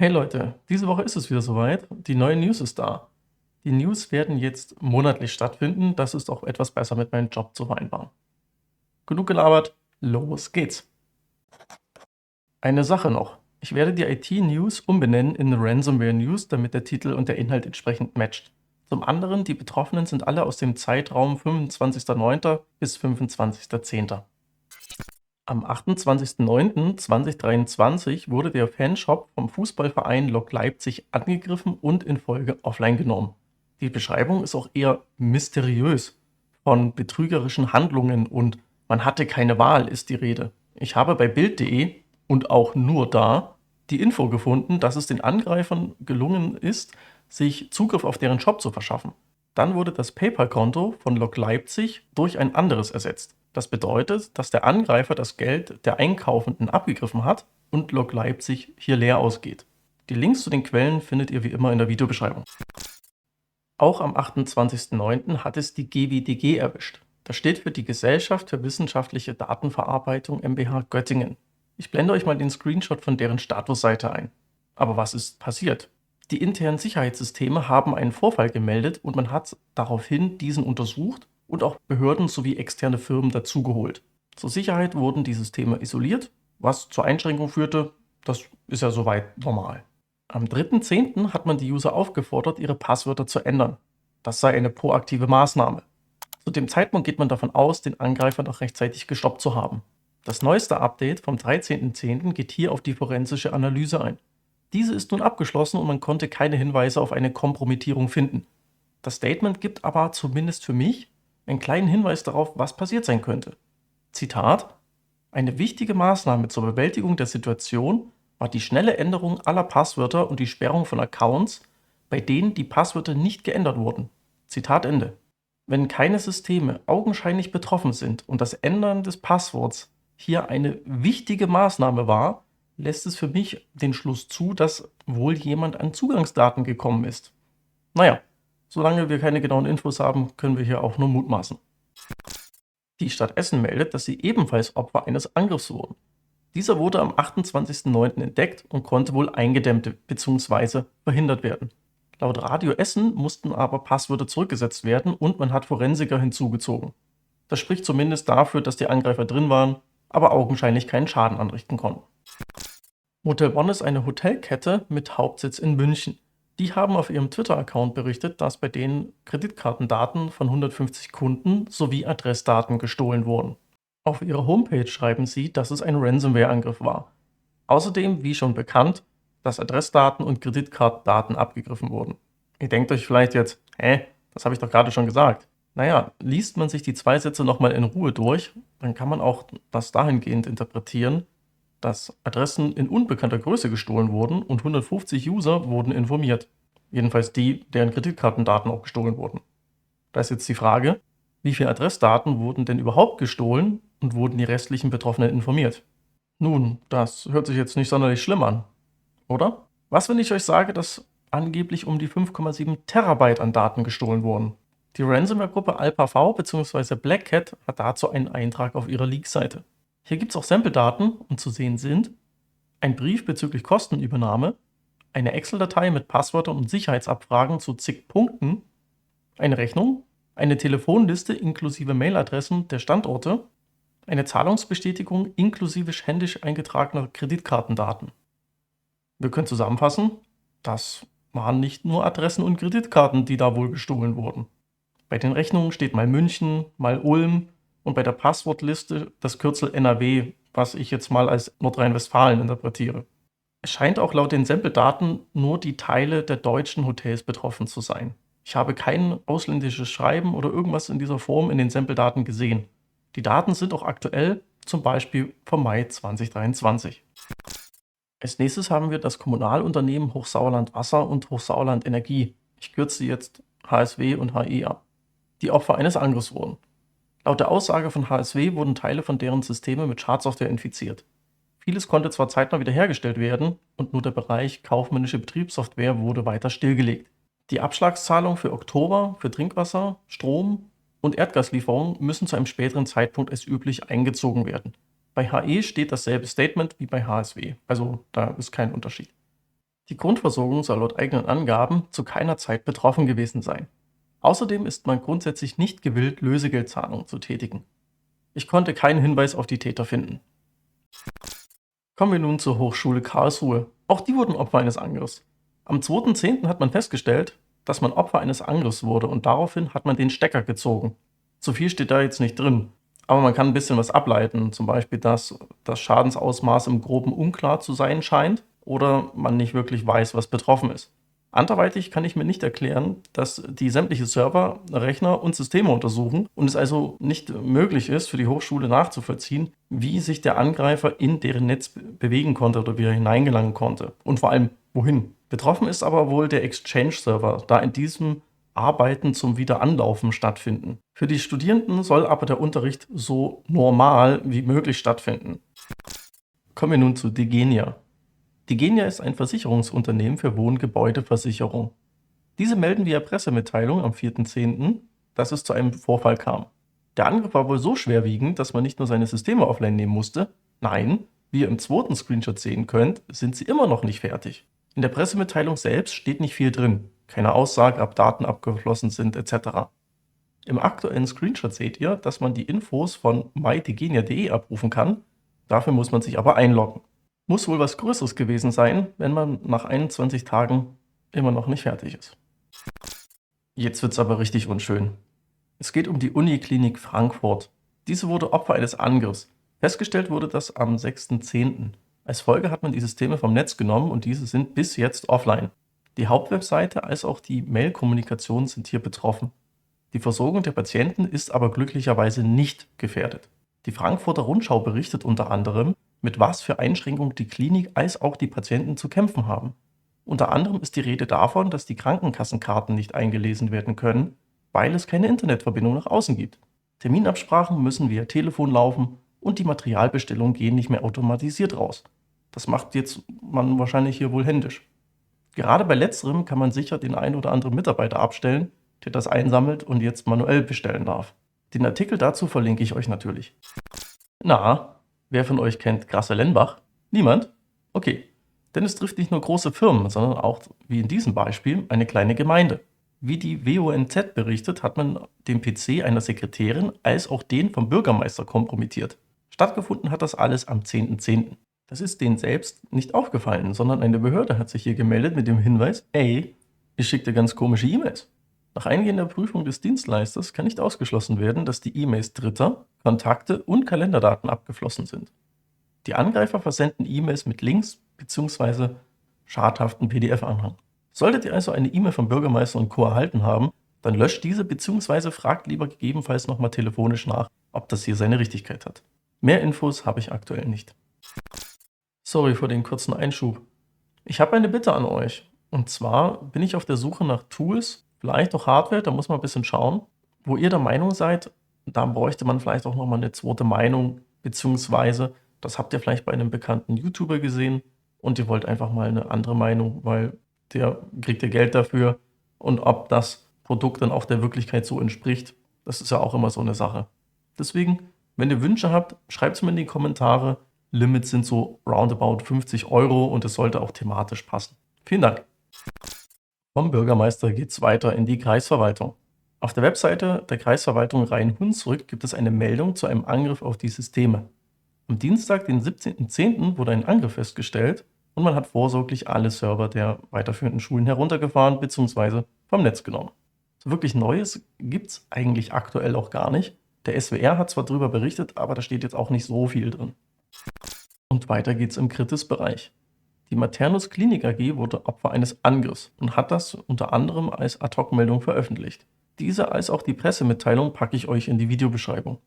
Hey Leute, diese Woche ist es wieder soweit. Die neue News ist da. Die News werden jetzt monatlich stattfinden. Das ist auch etwas besser mit meinem Job zu vereinbaren. Genug gelabert, los geht's. Eine Sache noch. Ich werde die IT-News umbenennen in Ransomware News, damit der Titel und der Inhalt entsprechend matcht. Zum anderen, die Betroffenen sind alle aus dem Zeitraum 25.09. bis 25.10. Am 28.09.2023 wurde der Fanshop vom Fußballverein Lok Leipzig angegriffen und in Folge offline genommen. Die Beschreibung ist auch eher mysteriös. Von betrügerischen Handlungen und man hatte keine Wahl ist die Rede. Ich habe bei Bild.de und auch nur da die Info gefunden, dass es den Angreifern gelungen ist, sich Zugriff auf deren Shop zu verschaffen. Dann wurde das PayPal-Konto von Lok Leipzig durch ein anderes ersetzt. Das bedeutet, dass der Angreifer das Geld der Einkaufenden abgegriffen hat und Lok Leipzig hier leer ausgeht. Die Links zu den Quellen findet ihr wie immer in der Videobeschreibung. Auch am 28.09. hat es die GWDG erwischt. Das steht für die Gesellschaft für wissenschaftliche Datenverarbeitung mbH Göttingen. Ich blende euch mal den Screenshot von deren Statusseite ein. Aber was ist passiert? Die internen Sicherheitssysteme haben einen Vorfall gemeldet und man hat daraufhin diesen untersucht und auch Behörden sowie externe Firmen dazugeholt. Zur Sicherheit wurden die Systeme isoliert, was zur Einschränkung führte. Das ist ja soweit normal. Am 3.10. hat man die User aufgefordert, ihre Passwörter zu ändern. Das sei eine proaktive Maßnahme. Zu dem Zeitpunkt geht man davon aus, den Angreifer noch rechtzeitig gestoppt zu haben. Das neueste Update vom 13.10. geht hier auf die forensische Analyse ein. Diese ist nun abgeschlossen und man konnte keine Hinweise auf eine Kompromittierung finden. Das Statement gibt aber zumindest für mich einen kleinen Hinweis darauf, was passiert sein könnte. Zitat: Eine wichtige Maßnahme zur Bewältigung der Situation war die schnelle Änderung aller Passwörter und die Sperrung von Accounts, bei denen die Passwörter nicht geändert wurden. Zitat Ende. Wenn keine Systeme augenscheinlich betroffen sind und das Ändern des Passworts hier eine wichtige Maßnahme war, lässt es für mich den Schluss zu, dass wohl jemand an Zugangsdaten gekommen ist. Naja, solange wir keine genauen Infos haben, können wir hier auch nur mutmaßen. Die Stadt Essen meldet, dass sie ebenfalls Opfer eines Angriffs wurden. Dieser wurde am 28.09. entdeckt und konnte wohl eingedämmt bzw. verhindert werden. Laut Radio Essen mussten aber Passwörter zurückgesetzt werden und man hat Forensiker hinzugezogen. Das spricht zumindest dafür, dass die Angreifer drin waren, aber augenscheinlich keinen Schaden anrichten konnten. Motel One ist eine Hotelkette mit Hauptsitz in München. Die haben auf ihrem Twitter-Account berichtet, dass bei denen Kreditkartendaten von 150 Kunden sowie Adressdaten gestohlen wurden. Auf ihrer Homepage schreiben sie, dass es ein Ransomware-Angriff war. Außerdem, wie schon bekannt, dass Adressdaten und Kreditkartendaten abgegriffen wurden. Ihr denkt euch vielleicht jetzt, das habe ich doch gerade schon gesagt. Naja, liest man sich die zwei Sätze nochmal in Ruhe durch, dann kann man auch das dahingehend interpretieren, dass Adressen in unbekannter Größe gestohlen wurden und 150 User wurden informiert. Jedenfalls die, deren Kreditkartendaten auch gestohlen wurden. Da ist jetzt die Frage, wie viele Adressdaten wurden denn überhaupt gestohlen und wurden die restlichen Betroffenen informiert? Nun, das hört sich jetzt nicht sonderlich schlimm an, oder? Was, wenn ich euch sage, dass angeblich um die 5,7 Terabyte an Daten gestohlen wurden? Die Ransomware-Gruppe AlpaV bzw. Black Cat hat dazu einen Eintrag auf ihrer Leak-Seite. Hier gibt es auch Sample-Daten und zu sehen sind ein Brief bezüglich Kostenübernahme, eine Excel-Datei mit Passwörtern und Sicherheitsabfragen zu zig Punkten, eine Rechnung, eine Telefonliste inklusive Mailadressen der Standorte, eine Zahlungsbestätigung inklusive händisch eingetragener Kreditkartendaten. Wir können zusammenfassen, das waren nicht nur Adressen und Kreditkarten, die da wohl gestohlen wurden. Bei den Rechnungen steht mal München, mal Ulm und bei der Passwortliste das Kürzel NRW, was ich jetzt mal als Nordrhein-Westfalen interpretiere. Es scheint auch laut den Sample-Daten nur die Teile der deutschen Hotels betroffen zu sein. Ich habe kein ausländisches Schreiben oder irgendwas in dieser Form in den Sample-Daten gesehen. Die Daten sind auch aktuell, zum Beispiel vom Mai 2023. Als nächstes haben wir das Kommunalunternehmen Hochsauerland Wasser und Hochsauerland Energie. Ich kürze jetzt HSW und HE ab, die Opfer eines Angriffs wurden. Laut der Aussage von HSW wurden Teile von deren Systeme mit Schadsoftware infiziert. Vieles konnte zwar zeitnah wiederhergestellt werden und nur der Bereich kaufmännische Betriebssoftware wurde weiter stillgelegt. Die Abschlagszahlungen für Oktober für Trinkwasser, Strom und Erdgaslieferungen müssen zu einem späteren Zeitpunkt als üblich eingezogen werden. Bei HE steht dasselbe Statement wie bei HSW, also da ist kein Unterschied. Die Grundversorgung soll laut eigenen Angaben zu keiner Zeit betroffen gewesen sein. Außerdem ist man grundsätzlich nicht gewillt, Lösegeldzahlungen zu tätigen. Ich konnte keinen Hinweis auf die Täter finden. Kommen wir nun zur Hochschule Karlsruhe. Auch die wurden Opfer eines Angriffs. Am 2.10. hat man festgestellt, dass man Opfer eines Angriffs wurde und daraufhin hat man den Stecker gezogen. Zu viel steht da jetzt nicht drin, aber man kann ein bisschen was ableiten, zum Beispiel, dass das Schadensausmaß im Groben unklar zu sein scheint oder man nicht wirklich weiß, was betroffen ist. Anderweitig kann ich mir nicht erklären, dass die sämtliche Server, Rechner und Systeme untersuchen und es also nicht möglich ist, für die Hochschule nachzuvollziehen, wie sich der Angreifer in deren Netz bewegen konnte oder wie er hineingelangen konnte und vor allem wohin. Betroffen ist aber wohl der Exchange-Server, da in diesem Arbeiten zum Wiederanlaufen stattfinden. Für die Studierenden soll aber der Unterricht so normal wie möglich stattfinden. Kommen wir nun zu Degenia. Degenia ist ein Versicherungsunternehmen für Wohngebäudeversicherung. Diese melden via Pressemitteilung am 4.10., dass es zu einem Vorfall kam. Der Angriff war wohl so schwerwiegend, dass man nicht nur seine Systeme offline nehmen musste, nein, wie ihr im zweiten Screenshot sehen könnt, sind sie immer noch nicht fertig. In der Pressemitteilung selbst steht nicht viel drin, keine Aussage, ob Daten abgeflossen sind etc. Im aktuellen Screenshot seht ihr, dass man die Infos von mydegenia.de abrufen kann, dafür muss man sich aber einloggen. Muss wohl was Größeres gewesen sein, wenn man nach 21 Tagen immer noch nicht fertig ist. Jetzt wird's aber richtig unschön. Es geht um die Uniklinik Frankfurt. Diese wurde Opfer eines Angriffs. Festgestellt wurde das am 6.10. Als Folge hat man die Systeme vom Netz genommen und diese sind bis jetzt offline. Die Hauptwebseite als auch die Mail-Kommunikation sind hier betroffen. Die Versorgung der Patienten ist aber glücklicherweise nicht gefährdet. Die Frankfurter Rundschau berichtet unter anderem, mit was für Einschränkungen die Klinik als auch die Patienten zu kämpfen haben. Unter anderem ist die Rede davon, dass die Krankenkassenkarten nicht eingelesen werden können, weil es keine Internetverbindung nach außen gibt. Terminabsprachen müssen via Telefon laufen und die Materialbestellungen gehen nicht mehr automatisiert raus. Das macht jetzt man wahrscheinlich hier wohl händisch. Gerade bei letzterem kann man sicher den ein oder anderen Mitarbeiter abstellen, der das einsammelt und jetzt manuell bestellen darf. Den Artikel dazu verlinke ich euch natürlich. Na, wer von euch kennt Grasse-Lenbach? Niemand? Okay, denn es trifft nicht nur große Firmen, sondern auch, wie in diesem Beispiel, eine kleine Gemeinde. Wie die WONZ berichtet, hat man den PC einer Sekretärin als auch den vom Bürgermeister kompromittiert. Stattgefunden hat das alles am 10.10. Das ist denen selbst nicht aufgefallen, sondern eine Behörde hat sich hier gemeldet mit dem Hinweis, ey, ich schickte ganz komische E-Mails. Nach eingehender Prüfung des Dienstleisters kann nicht ausgeschlossen werden, dass die E-Mails Dritter, Kontakte und Kalenderdaten abgeflossen sind. Die Angreifer versenden E-Mails mit Links bzw. schadhaften PDF-Anhang. Solltet ihr also eine E-Mail vom Bürgermeister und Co. erhalten haben, dann löscht diese bzw. fragt lieber gegebenenfalls nochmal telefonisch nach, ob das hier seine Richtigkeit hat. Mehr Infos habe ich aktuell nicht. Sorry für den kurzen Einschub. Ich habe eine Bitte an euch. Und zwar bin ich auf der Suche nach Tools, vielleicht auch Hardware, da muss man ein bisschen schauen, wo ihr der Meinung seid, da bräuchte man vielleicht auch nochmal eine zweite Meinung, beziehungsweise das habt ihr vielleicht bei einem bekannten YouTuber gesehen und ihr wollt einfach mal eine andere Meinung, weil der kriegt ihr Geld dafür und ob das Produkt dann auch der Wirklichkeit so entspricht, das ist ja auch immer so eine Sache. Deswegen, wenn ihr Wünsche habt, schreibt es mir in die Kommentare. Limits sind so roundabout 50 Euro und es sollte auch thematisch passen. Vielen Dank. Vom Bürgermeister geht es weiter in die Kreisverwaltung. Auf der Webseite der Kreisverwaltung Rhein-Hunsrück gibt es eine Meldung zu einem Angriff auf die Systeme. Am Dienstag, den 17.10., wurde ein Angriff festgestellt und man hat vorsorglich alle Server der weiterführenden Schulen heruntergefahren bzw. vom Netz genommen. So wirklich Neues gibt es eigentlich aktuell auch gar nicht. Der SWR hat zwar darüber berichtet, aber da steht jetzt auch nicht so viel drin. Und weiter geht's im Kritis-Bereich. Die Maternus Klinik AG wurde Opfer eines Angriffs und hat das unter anderem als Ad-Hoc-Meldung veröffentlicht. Diese als auch die Pressemitteilung packe ich euch in die Videobeschreibung.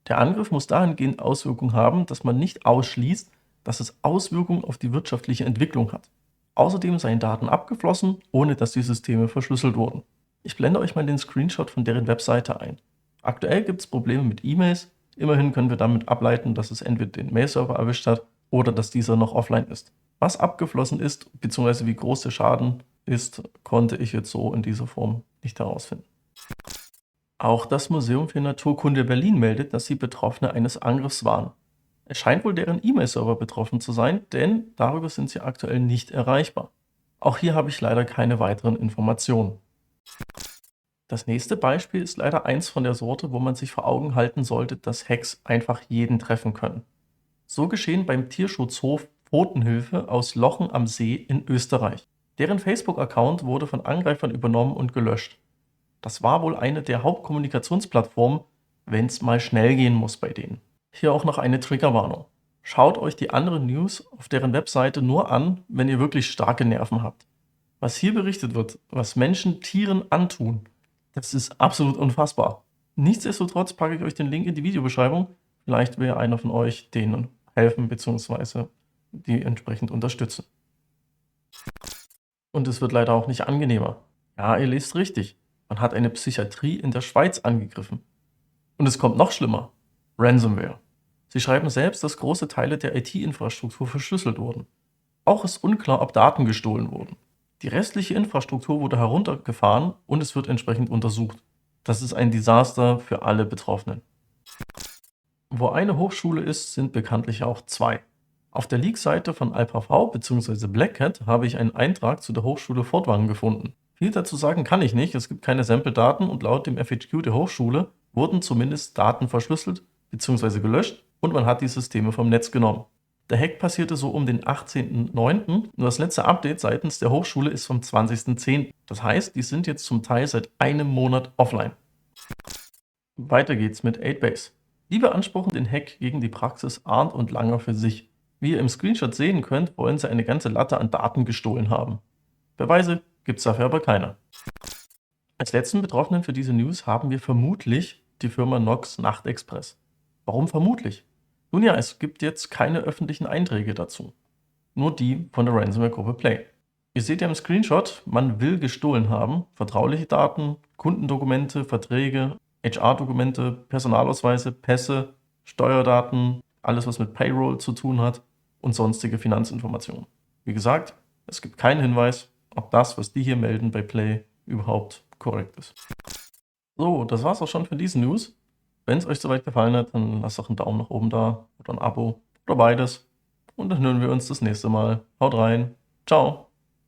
Der Angriff muss dahingehend Auswirkungen haben, dass man nicht ausschließt, dass es Auswirkungen auf die wirtschaftliche Entwicklung hat. Außerdem seien Daten abgeflossen, ohne dass die Systeme verschlüsselt wurden. Ich blende euch mal den Screenshot von deren Webseite ein. Aktuell gibt es Probleme mit E-Mails, immerhin können wir damit ableiten, dass es entweder den Mail-Server erwischt hat oder dass dieser noch offline ist. Was abgeflossen ist, bzw. wie groß der Schaden ist, konnte ich jetzt so in dieser Form nicht herausfinden. Auch das Museum für Naturkunde Berlin meldet, dass sie Betroffene eines Angriffs waren. Es scheint wohl deren E-Mail-Server betroffen zu sein, denn darüber sind sie aktuell nicht erreichbar. Auch hier habe ich leider keine weiteren Informationen. Das nächste Beispiel ist leider eins von der Sorte, wo man sich vor Augen halten sollte, dass Hacks einfach jeden treffen können. So geschehen beim Tierschutzhof Pfotenhilfe aus Lochen am See in Österreich. Deren Facebook-Account wurde von Angreifern übernommen und gelöscht. Das war wohl eine der Hauptkommunikationsplattformen, wenn es mal schnell gehen muss bei denen. Hier auch noch eine Triggerwarnung. Schaut euch die anderen News auf deren Webseite nur an, wenn ihr wirklich starke Nerven habt. Was hier berichtet wird, was Menschen Tieren antun, das ist absolut unfassbar. Nichtsdestotrotz packe ich euch den Link in die Videobeschreibung. Vielleicht will einer von euch denen helfen bzw. die entsprechend unterstützen. Und es wird leider auch nicht angenehmer. Ja, ihr lest richtig. Man hat eine Psychiatrie in der Schweiz angegriffen. Und es kommt noch schlimmer. Ransomware. Sie schreiben selbst, dass große Teile der IT-Infrastruktur verschlüsselt wurden. Auch ist unklar, ob Daten gestohlen wurden. Die restliche Infrastruktur wurde heruntergefahren und es wird entsprechend untersucht. Das ist ein Desaster für alle Betroffenen. Wo eine Hochschule ist, sind bekanntlich auch zwei. Auf der Leak-Seite von AlpaV bzw. Black Hat habe ich einen Eintrag zu der Hochschule Furtwangen gefunden. Viel dazu sagen kann ich nicht, es gibt keine Sample-Daten und laut dem FAQ der Hochschule wurden zumindest Daten verschlüsselt bzw. gelöscht und man hat die Systeme vom Netz genommen. Der Hack passierte so um den 18.09. und das letzte Update seitens der Hochschule ist vom 20.10. Das heißt, die sind jetzt zum Teil seit einem Monat offline. Weiter geht's mit 8base. Die beanspruchen den Hack gegen die Praxis Arndt und Langer für sich. Wie ihr im Screenshot sehen könnt, wollen sie eine ganze Latte an Daten gestohlen haben. Beweise gibt's dafür aber keine. Als letzten Betroffenen für diese News haben wir vermutlich die Firma Nox Nachtexpress. Warum vermutlich? Nun ja, es gibt jetzt keine öffentlichen Einträge dazu. Nur die von der Ransomware-Gruppe Play. Ihr seht ja im Screenshot, man will gestohlen haben. Vertrauliche Daten, Kundendokumente, Verträge, HR-Dokumente, Personalausweise, Pässe, Steuerdaten, alles was mit Payroll zu tun hat und sonstige Finanzinformationen. Wie gesagt, es gibt keinen Hinweis, ob das, was die hier melden bei Play, überhaupt korrekt ist. So, das war's auch schon für diese News. Wenn es euch soweit gefallen hat, dann lasst doch einen Daumen nach oben da oder ein Abo oder beides. Und dann hören wir uns das nächste Mal. Haut rein. Ciao.